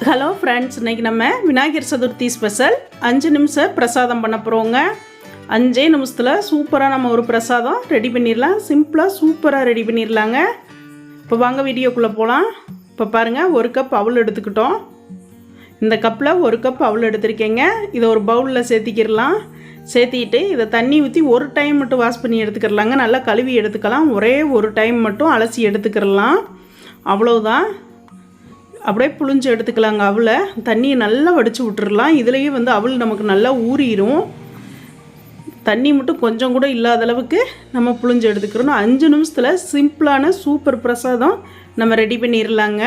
Hello friends, இன்றைக்கி நம்ம Vinayagar Chaturthi special 5 நிமிஷம் பிரசாதம் பண்ண போகிறோங்க. 5 நிமிஷத்தில் சூப்பராக நம்ம ஒரு பிரசாதம் ரெடி பண்ணிடலாம். சிம்பிளாக சூப்பராக ரெடி பண்ணிடலாங்க. இப்போ வாங்க வீடியோக்குள்ளே போகலாம். இப்போ பாருங்கள், 1 கப் அவல் எடுத்துக்கிட்டோம். இந்த கப்பில் 1 கப் அவல் எடுத்திருக்கேங்க. இதை ஒரு பவுலில் சேர்த்திக்கிடலாம். சேர்த்திக்கிட்டு இதை தண்ணி ஊற்றி ஒரு டைம் மட்டும் வாஷ் பண்ணி எடுத்துக்கிடலாங்க. நல்லா கழுவி எடுத்துக்கலாம். ஒரே ஒரு டைம் மட்டும் அலசி எடுத்துக்கிடலாம். அவ்வளோதான். அப்படியே புழிஞ்சு எடுத்துக்கலாங்க. அவலை தண்ணியை நல்லா வடித்து விட்டுறலாம். இதுலேயே அவல் நமக்கு நல்லா ஊறிடும். தண்ணி மட்டும் கொஞ்சம் கூட இல்லாத அளவுக்கு நம்ம புழிஞ்சு எடுத்துக்கிறோம். 5 நிமிஷத்தில் சிம்பிளான சூப்பர் பிரசாதம் நம்ம ரெடி பண்ணிடலாங்க.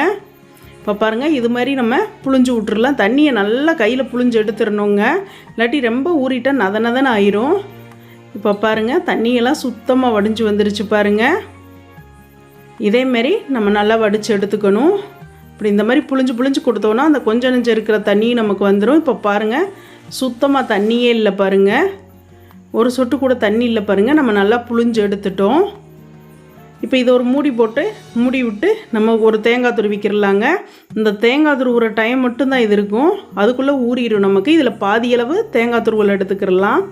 இப்போ பாருங்கள், இது மாதிரி நம்ம புழிஞ்சு விட்டுறலாம். தண்ணியை நல்லா கையில் புழிஞ்சு எடுத்துடணுங்க. இல்லாட்டி ரொம்ப ஊறிட்டால் நதனதன்னு ஆயிரும். இப்போ பாருங்கள், தண்ணியெல்லாம் சுத்தமாக வடிஞ்சு வந்துருச்சு பாருங்கள். இதேமாரி நம்ம நல்லா வடித்து எடுத்துக்கணும். இப்படி இந்த மாதிரி புழிஞ்சு கொடுத்தோன்னா அந்த கொஞ்சம் நெஞ்சம் இருக்கிற தண்ணி நமக்கு வந்துடும். இப்போ பாருங்கள், சுத்தமாக தண்ணியே இல்லை பாருங்கள். ஒரு சொட்டு கூட தண்ணி இல்லை பாருங்கள். நம்ம நல்லா புழிஞ்சு எடுத்துட்டோம். இப்போ இதை ஒரு மூடி போட்டு மூடி விட்டு நம்ம ஒரு தேங்காய் துருவிக்கிறலாங்க. இந்த தேங்காய் துருவுற டைம் மட்டும்தான் இது இருக்கும். அதுக்குள்ளே ஊறிடும் நமக்கு. இதில் பாதி அளவு தேங்காய் துருவல் எடுத்துக்கிடலாம்.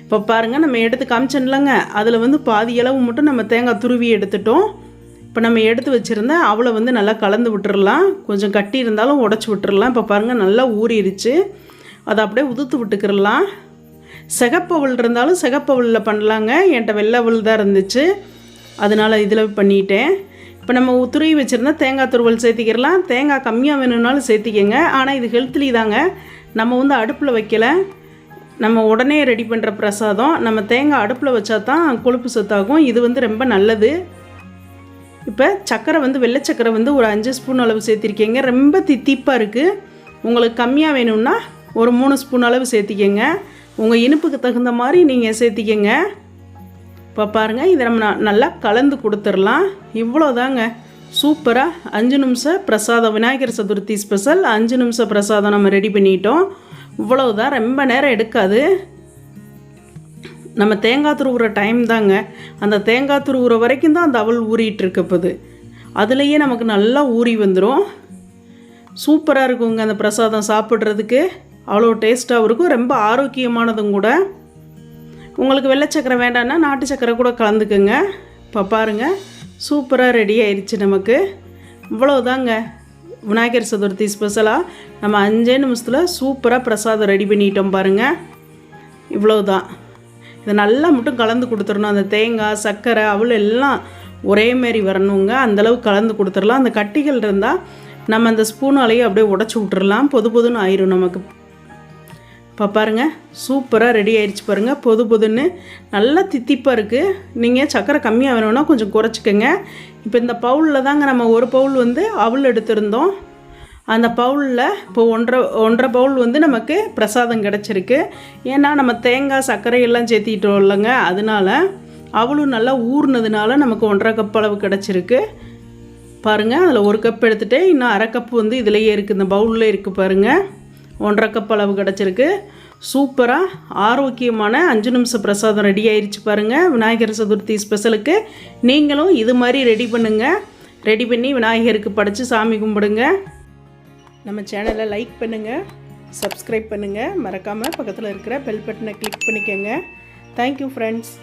இப்போ பாருங்கள், நம்ம எடுத்து காமிச்சோம்லங்க, அதில் பாதி அளவு மட்டும் நம்ம தேங்காய் துருவி எடுத்துட்டோம். இப்போ நம்ம எடுத்து வச்சுருந்தா அவளை நல்லா கலந்து விட்டுறலாம். கொஞ்சம் கட்டி இருந்தாலும் உடச்சி விட்டுறலாம். இப்போ பாருங்கள், நல்லா ஊறிடுச்சு. அதை அப்படியே உதுத்து விட்டுக்கிறலாம். சிகப்பவல் இருந்தாலும் சிகப்பவலில் பண்ணலாங்க. என்கிட்ட வெள்ளவல் தான் இருந்துச்சு, அதனால் இதில் பண்ணிட்டேன். இப்போ நம்ம துருவி வச்சுருந்தா தேங்காய் துருவல் சேர்த்திக்கிறலாம். தேங்காய் கம்மியாக வேணும்னாலும் சேர்த்திக்கங்க. ஆனால் இது ஹெல்த்லி தாங்க. நம்ம அடுப்பில் வைக்கல, நம்ம உடனே ரெடி பண்ணுற பிரசாதம். நம்ம தேங்காய் அடுப்பில் வச்சா தான் கொழுப்பு சத்தாகும். இது ரொம்ப நல்லது. இப்போ சக்கரை வெள்ளை சக்கரை ஒரு 5 ஸ்பூன் அளவு சேர்த்திருக்கீங்க. ரொம்ப தித்திப்பாக இருக்குது. உங்களுக்கு கம்மியாக வேணும்னா ஒரு 3 ஸ்பூன் அளவு சேர்த்திக்கங்க. உங்கள் இனிப்புக்கு தகுந்த மாதிரி நீங்கள் சேர்த்திக்கங்க. இப்போ பாருங்கள், இதை நம்ம நல்லா கலந்து கொடுத்துடலாம். இவ்வளோதாங்க, சூப்பராக 5 நிமிஷம் பிரசாதம். விநாயகர் சதுர்த்தி ஸ்பெஷல் 5 நிமிஷம் பிரசாதம் நம்ம ரெடி பண்ணிட்டோம். இவ்வளோதான், ரொம்ப நேரம் எடுக்காது. நம்ம தேங்காய் துருவுற டைம் தாங்க. அந்த தேங்காய் துருவுற வரைக்கும் தான் அந்த அவல் ஊறிட்டு இருக்கப்போது. அதுலேயே நமக்கு நல்லா ஊறி வந்துடும். சூப்பராக இருக்குங்க அந்த பிரசாதம். சாப்பிட்றதுக்கு அவ்வளோ டேஸ்ட்டாகவும் இருக்கும். ரொம்ப ஆரோக்கியமானதும் கூட. உங்களுக்கு வெள்ளை சக்கரை வேண்டாம்னா நாட்டு சக்கரை கூட கலந்துக்குங்க. இப்போ பாருங்கள், சூப்பராக ரெடி ஆயிடுச்சு நமக்கு. இவ்வளோதாங்க, விநாயகர் சதுர்த்தி ஸ்பெஷலாக நம்ம 5 நிமிஷத்தில் சூப்பராக பிரசாதம் ரெடி பண்ணிட்டோம் பாருங்கள். இவ்வளோதான். இதை நல்லா மட்டும் கலந்து கொடுத்துடணும். அந்த தேங்காய் சர்க்கரை அவள் எல்லாம் ஒரே மாரி வரணுங்க. அந்தளவு கலந்து கொடுத்துடலாம். அந்த கட்டிகள் இருந்தால் நம்ம அந்த ஸ்பூனாலேயே அப்படியே உடச்சி விட்டுறலாம். பொதுன்னு ஆயிரும் நமக்கு. இப்போ பாருங்கள், சூப்பராக ரெடி ஆயிடுச்சு பாருங்கள். பொதுன்னு நல்லா தித்திப்பாக இருக்குது. நீங்கள் சர்க்கரை கம்மியாக வேணும்னா கொஞ்சம் குறைச்சிக்கோங்க. இப்போ இந்த பவுலில் தாங்க நம்ம ஒரு பவுல் அவல் எடுத்திருந்தோம். அந்த பவுலில் இப்போ ஒன்றரை பவுல் நமக்கு பிரசாதம் கிடச்சிருக்கு. ஏன்னா நம்ம தேங்காய் சர்க்கரை எல்லாம் சேர்த்திட்டோம் இல்லைங்க, அதனால அவளும் நல்லா ஊறினதுனால நமக்கு 1.5 கப் அளவு கிடச்சிருக்கு பாருங்கள். அதில் 1 கப் எடுத்துகிட்டு இன்னும் அரை கப்பு இதிலையே இருக்குது, இந்த பவுலில் இருக்குது பாருங்கள். 1.5 கப் அளவு கிடச்சிருக்கு. சூப்பராக ஆரோக்கியமான 5 நிமிஷம் பிரசாதம் ரெடி ஆயிடுச்சு பாருங்கள். விநாயகர் சதுர்த்தி ஸ்பெஷலுக்கு நீங்களும் இது மாதிரி ரெடி பண்ணுங்கள். ரெடி பண்ணி விநாயகருக்கு படைச்சி சாமி கும்பிடுங்க. நம்ம சேனலை லைக் பண்ணுங்கள், சப்ஸ்கிரைப் பண்ணுங்கள். மறக்காமல் பக்கத்தில் இருக்கிற பெல் பட்டனை கிளிக் பண்ணிக்கோங்க. Thank you friends.